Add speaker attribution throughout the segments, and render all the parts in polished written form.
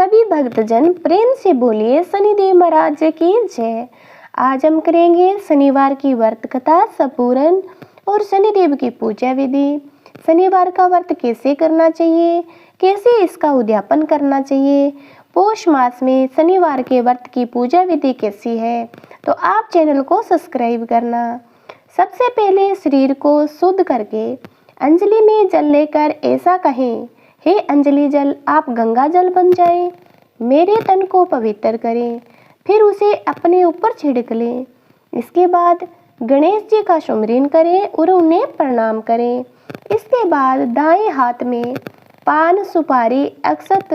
Speaker 1: सभी भक्तजन प्रेम से बोलिए शनिदेव महाराज की जय। आज हम करेंगे शनिवार की व्रत कथा संपूर्ण और शनिदेव की पूजा विधि। शनिवार का व्रत कैसे करना चाहिए, कैसे इसका उद्यापन करना चाहिए, पौष मास में शनिवार के व्रत की पूजा विधि कैसी है, तो आप चैनल को सब्सक्राइब करना। सबसे पहले शरीर को शुद्ध करके अंजलि में जल लेकर ऐसा कहें, हे अंजलि जल आप गंगा जल बन जाएं, मेरे तन को पवित्र करें। फिर उसे अपने ऊपर छिड़क लें। इसके बाद गणेश जी का सुमिरन करें और उन्हें प्रणाम करें। इसके बाद दाएं हाथ में पान, सुपारी, अक्षत,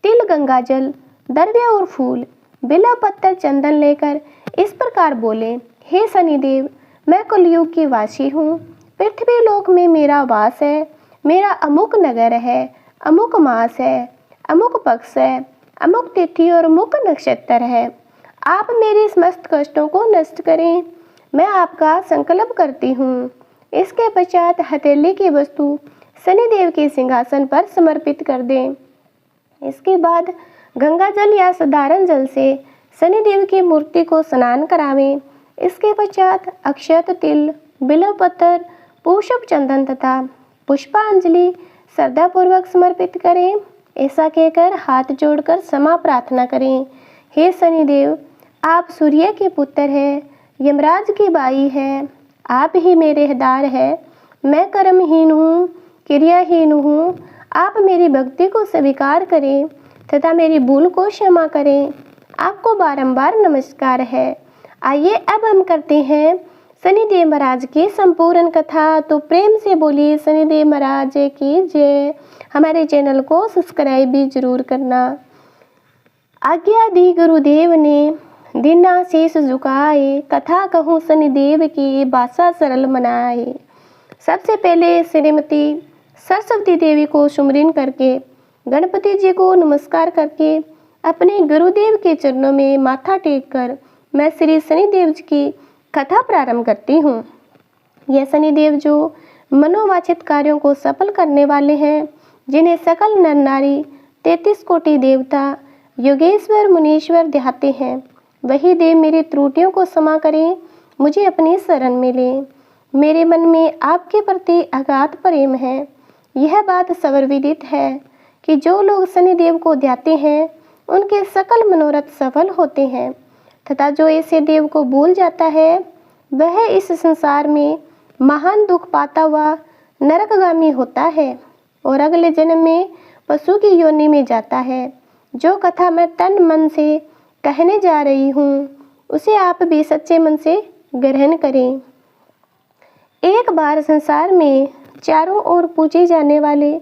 Speaker 1: तिल, गंगा जल, द्रव्य और फूल, बिल्व पत्तर, चंदन लेकर इस प्रकार बोलें, हे शनिदेव मैं कलयुग की वासी हूँ, पृथ्वी लोक में मेरा वास है, मेरा अमुक नगर है, अमुक मास है, अमुक पक्ष है, अमुक तिथि और अमुक नक्षत्र है। आप मेरे समस्त कष्टों को नष्ट करें, मैं आपका संकल्प करती हूँ। इसके पश्चात हथेली की वस्तु शनिदेव के सिंहासन पर समर्पित कर दें। इसके बाद गंगा जल या साधारण जल से शनिदेव की मूर्ति को स्नान करावें। इसके पश्चात अक्षत, तिल, बिल्व पत्तर, पुष्प, चंदन तथा पुष्पांजलि श्रद्धापूर्वक समर्पित करें। ऐसा कहकर हाथ जोड़कर क्षमा प्रार्थना करें, हे शनिदेव आप सूर्य के पुत्र हैं, यमराज की बाई है, आप ही मेरे हदार है, मैं कर्महीन हूँ, क्रियाहीन हूँ, आप मेरी भक्ति को स्वीकार करें तथा मेरी भूल को क्षमा करें। आपको बारंबार नमस्कार है। आइए अब हम करते हैं शनिदेव महाराज की संपूर्ण कथा। तो प्रेम से बोलिए शनिदेव महाराज की जय। हमारे चैनल को सब्सक्राइब भी जरूर करना। आज्ञा दी गुरुदेव ने, दीना शीश झुकाए, कथा कहूँ शनिदेव की, भाषा सरल मनाए। सबसे पहले श्रीमती सरस्वती देवी को सुमिरन करके, गणपति जी को नमस्कार करके, अपने गुरुदेव के चरणों में माथा टेक कर मैं श्री शनिदेव जी की कथा प्रारंभ करती हूँ। यह शनिदेव जो मनोवांछित कार्यों को सफल करने वाले हैं, जिन्हें सकल नर नारी 33 कोटि देवता योगेश्वर मुनीश्वर ध्याते हैं, वही देव मेरी त्रुटियों को क्षमा करें, मुझे अपनी शरण में लें। मेरे मन में आपके प्रति अगाध प्रेम है। यह बात सर्वविदित है कि जो लोग शनिदेव को ध्याते हैं उनके सकल मनोरथ सफल होते हैं, तथा जो ऐसे देव को भूल जाता है वह इस संसार में महान दुख पाता हुआ नरकगामी होता है और अगले जन्म में पशु की योनि में जाता है। जो कथा मैं तन मन से कहने जा रही हूँ उसे आप भी सच्चे मन से ग्रहण करें। एक बार संसार में चारों ओर पूजे जाने वाले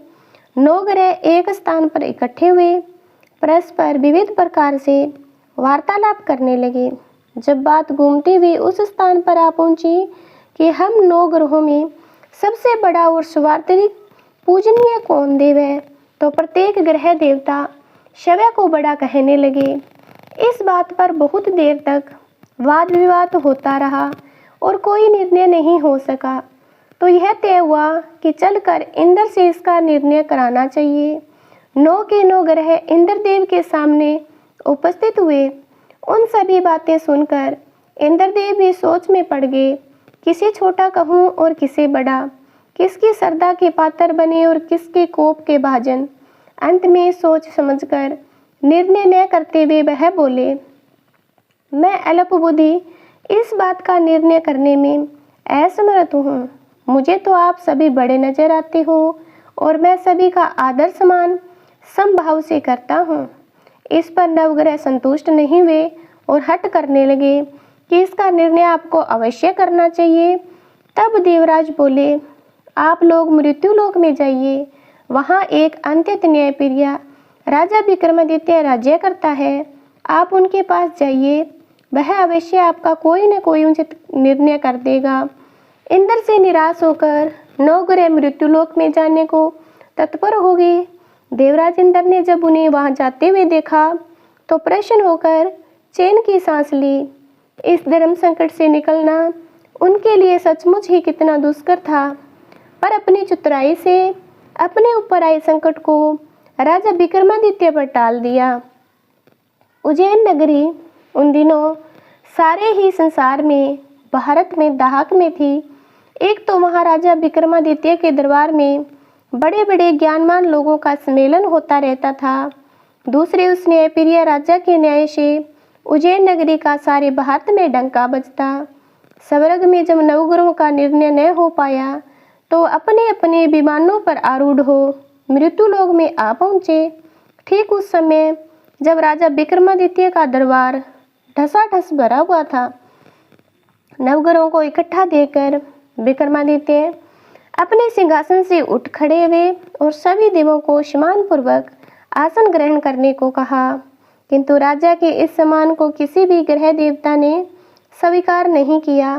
Speaker 1: 9 ग्रह एक स्थान पर इकट्ठे हुए परस्पर विविध प्रकार से वार्तालाप करने लगे। जब बात घूमती हुई उस स्थान पर आ पहुंची कि हम 9 ग्रहों में सबसे बड़ा और सर्वाधिक पूजनीय कौन देव है, तो प्रत्येक ग्रह देवता शव को बड़ा कहने लगे। इस बात पर बहुत देर तक वाद विवाद होता रहा और कोई निर्णय नहीं हो सका। तो यह तय हुआ कि चलकर इंद्र से इसका निर्णय कराना चाहिए। 9 के 9 ग्रह इंद्रदेव के सामने उपस्थित हुए। उन सभी बातें सुनकर इंद्रदेव भी सोच में पड़ गए, किसे छोटा कहूँ और किसे बड़ा, किसकी श्रद्धा के पात्र बने और किसके कोप के भाजन। अंत में सोच समझकर निर्णय न करते हुए वह बोले, मैं अल्प बुद्धि इस बात का निर्णय करने में असमर्थ हूँ। मुझे तो आप सभी बड़े नजर आते हो और मैं सभी का आदर सम्मान समभाव से करता हूँ। इस पर नवग्रह संतुष्ट नहीं हुए और हट करने लगे कि इसका निर्णय आपको अवश्य करना चाहिए। तब देवराज बोले, आप लोग मृत्युलोक में जाइए, वहाँ एक अत्यंत न्यायप्रिय राजा विक्रमादित्य राज्य करता है। आप उनके पास जाइए, वह अवश्य आपका कोई न कोई उचित निर्णय कर देगा। इंद्र से निराश होकर 9 ग्रह मृत्युलोक में जाने को तत्पर हो गए। देवराज इंद्र ने जब उन्हें वहां जाते हुए देखा तो प्रसन्न होकर चैन की सांस ली। इस धर्म संकट से निकलना उनके लिए सचमुच ही कितना दुष्कर था, पर अपनी चतुराई से अपने ऊपर आए संकट को राजा विक्रमादित्य पर टाल दिया। उज्जैन नगरी उन दिनों सारे ही संसार में, भारत में दाहक में थी। एक तो महाराजा विक्रमादित्य के दरबार में बड़े बड़े ज्ञानवान लोगों का सम्मेलन होता रहता था। दूसरे उस न्यायप्रिय राजा के न्याय से उज्जैन नगरी का सारे भारत में डंका बजता। स्वर्ग में जब नवग्रहों का निर्णय न हो पाया तो अपने अपने विमानों पर आरूढ़ हो मृत्यु लोक में आ पहुँचे। ठीक उस समय जब राजा विक्रमादित्य का दरबार ढसाढस भरा हुआ था, नवग्रहों को इकट्ठा देखकर विक्रमादित्य अपने सिंहासन से उठ खड़े हुए और सभी देवों को सम्मान पूर्वक आसन ग्रहण करने को कहा। किंतु राजा के इस सम्मान को किसी भी ग्रह देवता ने स्वीकार नहीं किया।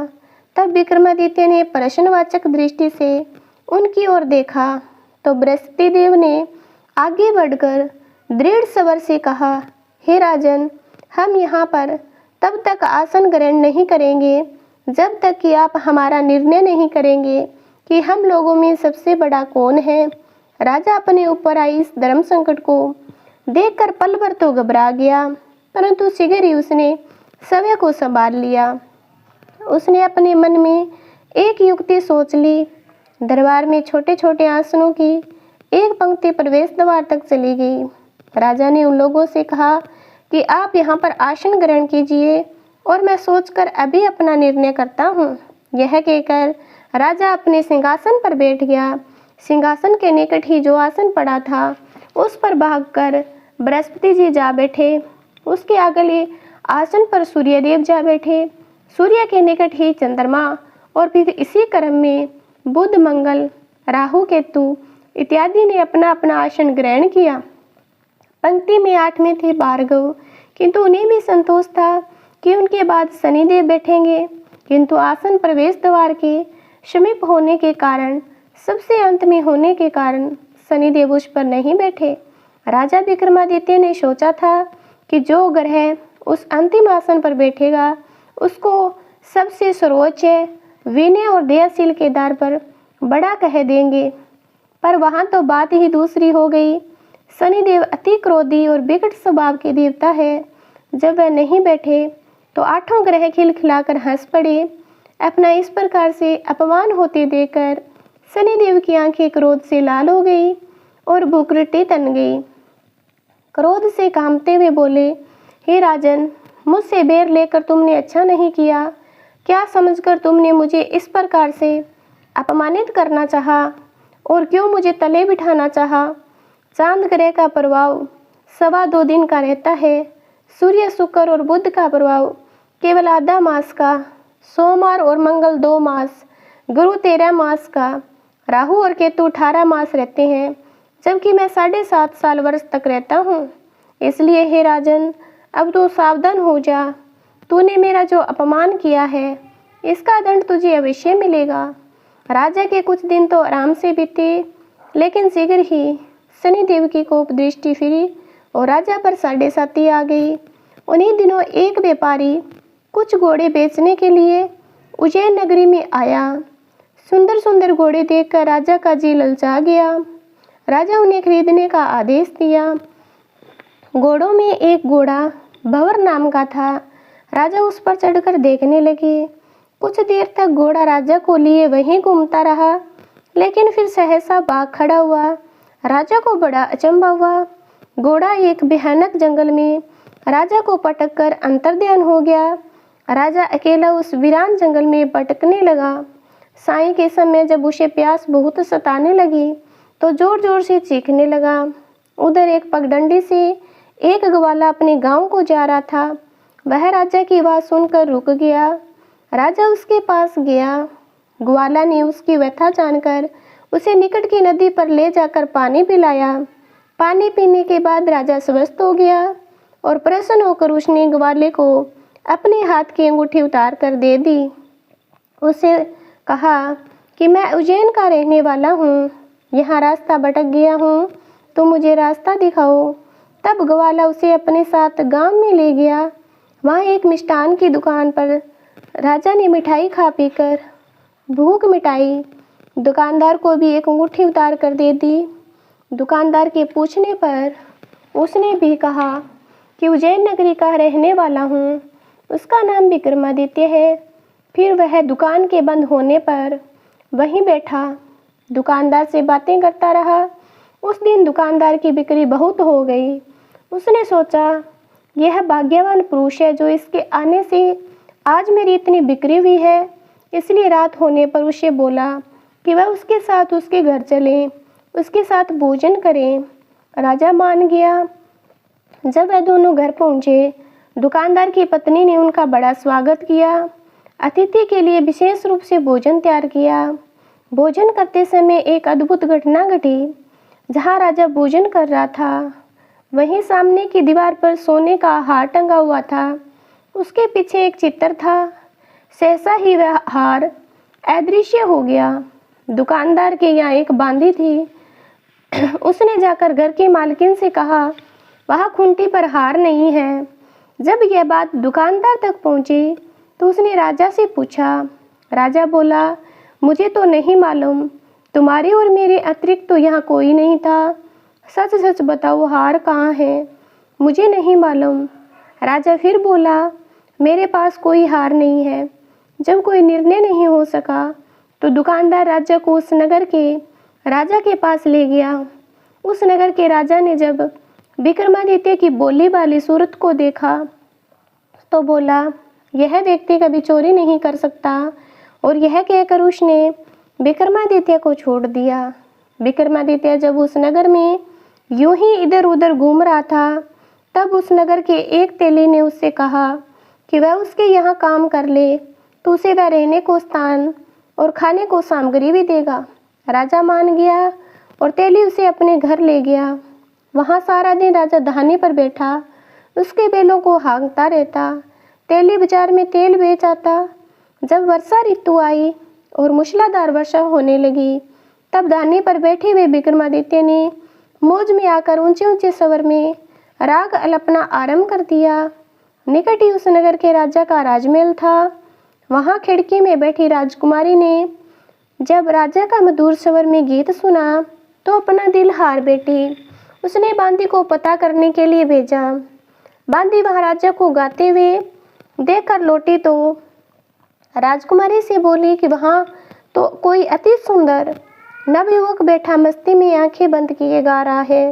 Speaker 1: तब विक्रमादित्य ने प्रश्नवाचक दृष्टि से उनकी ओर देखा तो बृहस्पति देव ने आगे बढ़कर दृढ़ स्वर से कहा, हे राजन, हम यहाँ पर तब तक आसन ग्रहण नहीं करेंगे जब तक कि आप हमारा निर्णय नहीं करेंगे कि हम लोगों में सबसे बड़ा कौन है। राजा अपने ऊपर आई इस धर्म संकट को देखकर पल भर तो घबरा गया, परंतु शीघ्र ही उसने समय को संभाल लिया। उसने अपने मन में एक युक्ति सोच ली। दरबार में छोटे छोटे आसनों की एक पंक्ति प्रवेश द्वार तक चली गई। राजा ने उन लोगों से कहा कि आप यहाँ पर आसन ग्रहण कीजिए और मैं सोचकर अभी अपना निर्णय करता हूँ। यह कहकर राजा अपने सिंहासन पर बैठ गया। सिंहासन के निकट ही जो आसन पड़ा था उस पर भागकर बृहस्पति जी जा बैठे। उसके अगले आसन पर सूर्यदेव जा बैठे। सूर्य के निकट ही चंद्रमा और फिर इसी क्रम में बुध, मंगल, राहु, केतु इत्यादि ने अपना अपना आसन ग्रहण किया। पंक्ति में 8 में थे भार्गव, किंतु उन्हें भी संतोष था कि उनके बाद शनिदेव बैठेंगे। किंतु आसन प्रवेश द्वार के समीप होने के कारण, सबसे अंत में होने के कारण शनिदेव उस पर नहीं बैठे। राजा विक्रमादित्य ने सोचा था कि जो ग्रह उस अंतिम आसन पर बैठेगा उसको सबसे सर्वोच्च, विनय और दयाशील के आधार पर बड़ा कह देंगे। पर वहाँ तो बात ही दूसरी हो गई। शनिदेव अति क्रोधी और विकट स्वभाव के देवता है। जब वह नहीं बैठे तो 8 ग्रह खिलखिलाकर हंस पड़े। अपना इस प्रकार से अपमान होते देखकर शनिदेव की आंखें क्रोध से लाल हो गई और भुकरटी तन गई। क्रोध से कांपते हुए बोले, हे राजन, मुझसे बैर लेकर तुमने अच्छा नहीं किया। क्या समझकर तुमने मुझे इस प्रकार से अपमानित करना चाहा और क्यों मुझे तले बिठाना चाहा। चांद ग्रह का प्रभाव 2.25 दिन का रहता है। सूर्य, शुक्र और बुध का प्रभाव केवल आधा मास का। सोमवार और मंगल 2 मास, गुरु 13 मास का, राहु और केतु 18 मास रहते हैं, जबकि मैं 7.5 साल वर्ष तक रहता हूँ। इसलिए हे राजन, अब तू सावधान हो जा। तूने मेरा जो अपमान किया है इसका दंड तुझे अवश्य मिलेगा। राजा के कुछ दिन तो आराम से बीते, लेकिन शीघ्र ही शनिदेव की कोप दृष्टि फिरी और राजा पर 7.5 आ गई। उन्हीं दिनों एक व्यापारी कुछ घोड़े बेचने के लिए उज्जैन नगरी में आया। सुंदर सुंदर घोड़े देखकर राजा का जी ललचा गया। राजा उन्हें खरीदने का आदेश दिया। घोड़ों में एक घोड़ा भंवर नाम का था। राजा उस पर चढ़कर देखने लगे। कुछ देर तक घोड़ा राजा को लिए वहीं घूमता रहा, लेकिन फिर सहसा भाग खड़ा हुआ। राजा को बड़ा अचंभा हुआ। घोड़ा एक भयानक जंगल में राजा को पटक कर अंतर्ध्यान हो गया। राजा अकेला उस वीरान जंगल में भटकने लगा। सायं के समय जब उसे प्यास बहुत सताने लगी तो जोर जोर से चीखने लगा। उधर एक पगडंडी से एक ग्वाला अपने गांव को जा रहा था। वह राजा की आवाज़ सुनकर रुक गया। राजा उसके पास गया। ग्वाला ने उसकी व्यथा जानकर उसे निकट की नदी पर ले जाकर पानी पिलाया। पानी पीने के बाद राजा स्वस्थ हो गया और प्रसन्न होकर उसने ग्वाले को अपने हाथ की अंगूठी उतार कर दे दी। उसे कहा कि मैं उज्जैन का रहने वाला हूँ, यहाँ रास्ता भटक गया हूँ, तो मुझे रास्ता दिखाओ। तब ग्वाला उसे अपने साथ गांव में ले गया। वहाँ एक मिष्ठान की दुकान पर राजा ने मिठाई खा पीकर भूख मिटाई। दुकानदार को भी एक अंगूठी उतार कर दे दी। दुकानदार के पूछने पर उसने भी कहा कि उज्जैन नगरी का रहने वाला हूँ। उसका नाम विक्रमादित्य है। फिर वह दुकान के बंद होने पर वहीं बैठा दुकानदार से बातें करता रहा। उस दिन दुकानदार की बिक्री बहुत हो गई। उसने सोचा, यह भाग्यवान पुरुष है जो इसके आने से आज मेरी इतनी बिक्री हुई है। इसलिए रात होने पर उसे बोला कि वह उसके साथ उसके घर चले, उसके साथ भोजन करें। राजा मान गया। जब वह दोनों घर पहुंचे, दुकानदार की पत्नी ने उनका बड़ा स्वागत किया। अतिथि के लिए विशेष रूप से भोजन तैयार किया। भोजन करते समय एक अद्भुत घटना घटी। जहाँ राजा भोजन कर रहा था, वहीं सामने की दीवार पर सोने का हार टंगा हुआ था। उसके पीछे एक चित्र था। सहसा ही वह हार अदृश्य हो गया। दुकानदार के यहाँ एक बांदी थी। उसने जाकर घर की मालकिन से कहा, वहाँ खूंटी पर हार नहीं है। जब यह बात दुकानदार तक पहुँची तो उसने राजा से पूछा। राजा बोला, मुझे तो नहीं मालूम। तुम्हारे और मेरे अतिरिक्त तो यहाँ कोई नहीं था। सच सच बताओ, हार कहाँ है? मुझे नहीं मालूम। राजा फिर बोला, मेरे पास कोई हार नहीं है। जब कोई निर्णय नहीं हो सका तो दुकानदार राजा को उस नगर के राजा के पास ले गया। उस नगर के राजा ने जब विक्रमादित्य की बोली वाली सूरत को देखा तो बोला, यह व्यक्ति कभी चोरी नहीं कर सकता। और यह कहकर उसने विक्रमादित्य को छोड़ दिया। विक्रमादित्य जब उस नगर में यूं ही इधर उधर घूम रहा था, तब उस नगर के एक तेली ने उससे कहा कि वह उसके यहाँ काम कर ले तो उसे वह रहने को स्थान और खाने को सामग्री भी देगा। राजा मान गया और तेली उसे अपने घर ले गया। वहाँ सारा दिन राजा धाने पर बैठा उसके बैलों को हाँकता रहता। तेली बाजार में तेल बेच आता। जब वर्षा ऋतु आई और मूसलाधार वर्षा होने लगी, तब धाने पर बैठे हुए विक्रमादित्य ने मौज में आकर ऊंचे ऊंचे स्वर में राग अल्पना आरंभ कर दिया। निकट ही उस नगर के राजा का राजमहल था। वहाँ खिड़की में बैठी राजकुमारी ने जब राजा का मधुर स्वर में गीत सुना तो अपना दिल हार बैठी। उसने बांदी को पता करने के लिए भेजा। बांदी वहाँ राजा को गाते हुए देखकर लौटी तो राजकुमारी से बोली कि वहाँ तो कोई अति सुंदर नवयुवक बैठा मस्ती में आंखें बंद किए गा रहा है।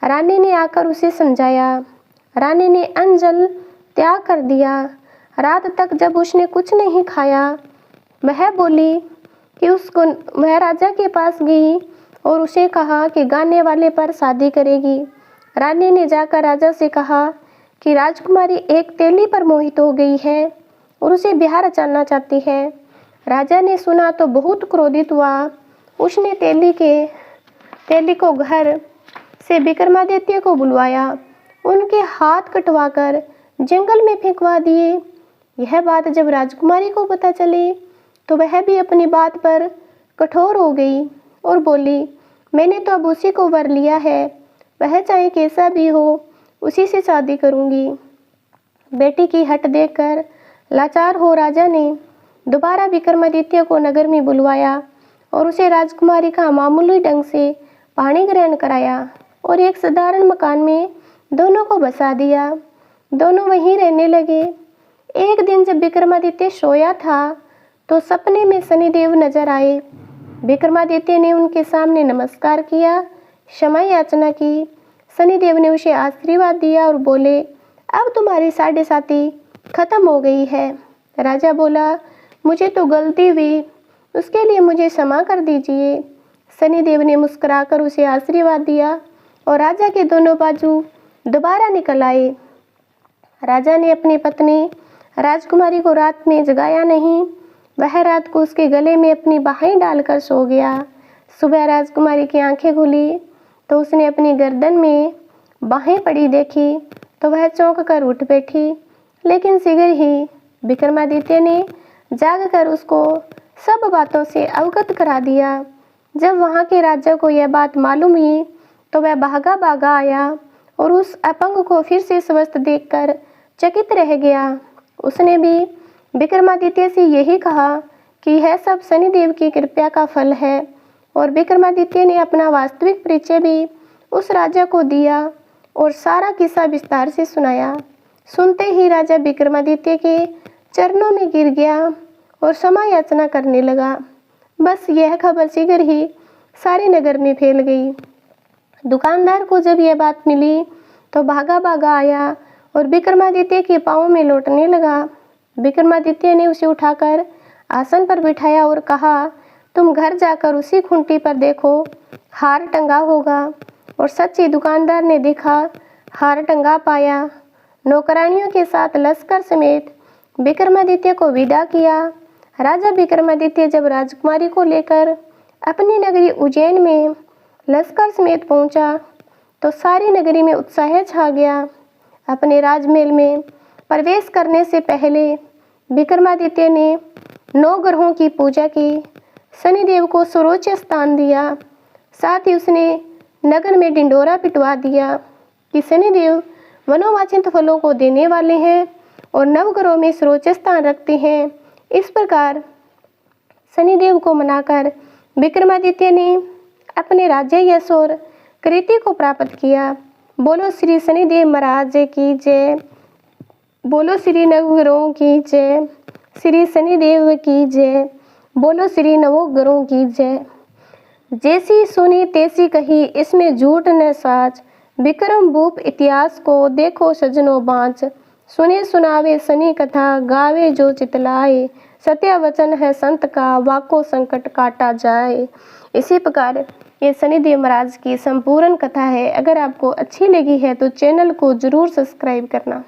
Speaker 1: रानी ने आकर उसे समझाया। रानी ने अन्न जल त्याग कर दिया। रात तक जब उसने कुछ नहीं खाया, वह बोली कि वह राजा के पास गई और उसे कहा कि गाने वाले पर शादी करेगी। रानी ने जाकर राजा से कहा कि राजकुमारी एक तेली पर मोहित हो गई है और उसे ब्याह रचाना चाहती है। राजा ने सुना तो बहुत क्रोधित हुआ। उसने तेली को घर से विक्रमादित्य को बुलवाया। उनके हाथ कटवाकर जंगल में फेंकवा दिए। यह बात जब राजकुमारी को पता चली तो वह भी अपनी बात पर कठोर हो गई और बोली, मैंने तो अब उसी को वर लिया है, वह चाहे कैसा भी हो उसी से शादी करूंगी। बेटी की हट देखकर लाचार हो राजा ने दोबारा विक्रमादित्य को नगर में बुलवाया और उसे राजकुमारी का मामूली ढंग से पाणी ग्रहण कराया और एक साधारण मकान में दोनों को बसा दिया। दोनों वहीं रहने लगे। एक दिन जब विक्रमादित्य सोया था तो सपने में शनिदेव नजर आए। विक्रमादित्य ने उनके सामने नमस्कार किया, क्षमा याचना की। शनिदेव ने उसे आशीर्वाद दिया और बोले, अब तुम्हारी साढ़े साती खत्म हो गई है। राजा बोला, मुझे तो गलती हुई, उसके लिए मुझे क्षमा कर दीजिए। शनिदेव ने मुस्कुराकर उसे आशीर्वाद दिया और राजा के दोनों बाजू दोबारा निकल आए। राजा ने अपनी पत्नी राजकुमारी को रात में जगाया नहीं। वह रात को उसके गले में अपनी बाहें डालकर सो गया। सुबह राजकुमारी की आंखें खुली तो उसने अपनी गर्दन में बाहें पड़ी देखी तो वह चौंक कर उठ बैठी। लेकिन शीघ्र ही विक्रमादित्य ने जागकर उसको सब बातों से अवगत करा दिया। जब वहाँ के राजा को यह बात मालूम हुई तो वह भागा आया और उस अपंग को फिर से स्वस्थ देखकर चकित रह गया। उसने भी विक्रमादित्य से यही कहा कि यह सब शनिदेव की कृपा का फल है। और विक्रमादित्य ने अपना वास्तविक परिचय भी उस राजा को दिया और सारा किस्सा विस्तार से सुनाया। सुनते ही राजा विक्रमादित्य के चरणों में गिर गया और क्षमा याचना करने लगा। बस यह खबर शीघ्र ही सारे नगर में फैल गई। दुकानदार को जब यह बात मिली तो भागा भागा आया और विक्रमादित्य के पाँव में लौटने लगा। विक्रमादित्य ने उसे उठाकर आसन पर बिठाया और कहा, तुम घर जाकर उसी खूंटी पर देखो, हार टंगा होगा। और सच्ची दुकानदार ने देखा, हार टंगा पाया। नौकरानियों के साथ लश्कर समेत विक्रमादित्य को विदा किया। राजा विक्रमादित्य जब राजकुमारी को लेकर अपनी नगरी उज्जैन में लश्कर समेत पहुंचा तो सारी नगरी में उत्साह छा गया। अपने राजमहल में प्रवेश करने से पहले विक्रमादित्य ने 9 ग्रहों की पूजा की, शनिदेव को सर्वोच्च स्थान दिया। साथ ही उसने नगर में ढिंढोरा पिटवा दिया कि शनिदेव मनोवांछित फलों को देने वाले हैं और नवग्रहों में सर्वोच्च स्थान रखते हैं। इस प्रकार शनिदेव को मनाकर विक्रमादित्य ने अपने राज्य यश और कीर्ति को प्राप्त किया। बोलो श्री शनिदेव महाराज की जय। बोलो श्री नवग्रहों की जय। श्री शनिदेव की जय। बोलो श्री नवग्रहों की जय। जैसी सुनी तैसी कही, इसमें झूठ न साच। विक्रम भूप इतिहास को देखो सजनों बाँच। सुने सुनावे शनि कथा, गावे जो चितलाए। सत्य वचन है संत का, वाको संकट काटा जाए। इसी प्रकार ये शनिदेव महाराज की संपूर्ण कथा है। अगर आपको अच्छी लगी है तो चैनल को जरूर सब्सक्राइब करना।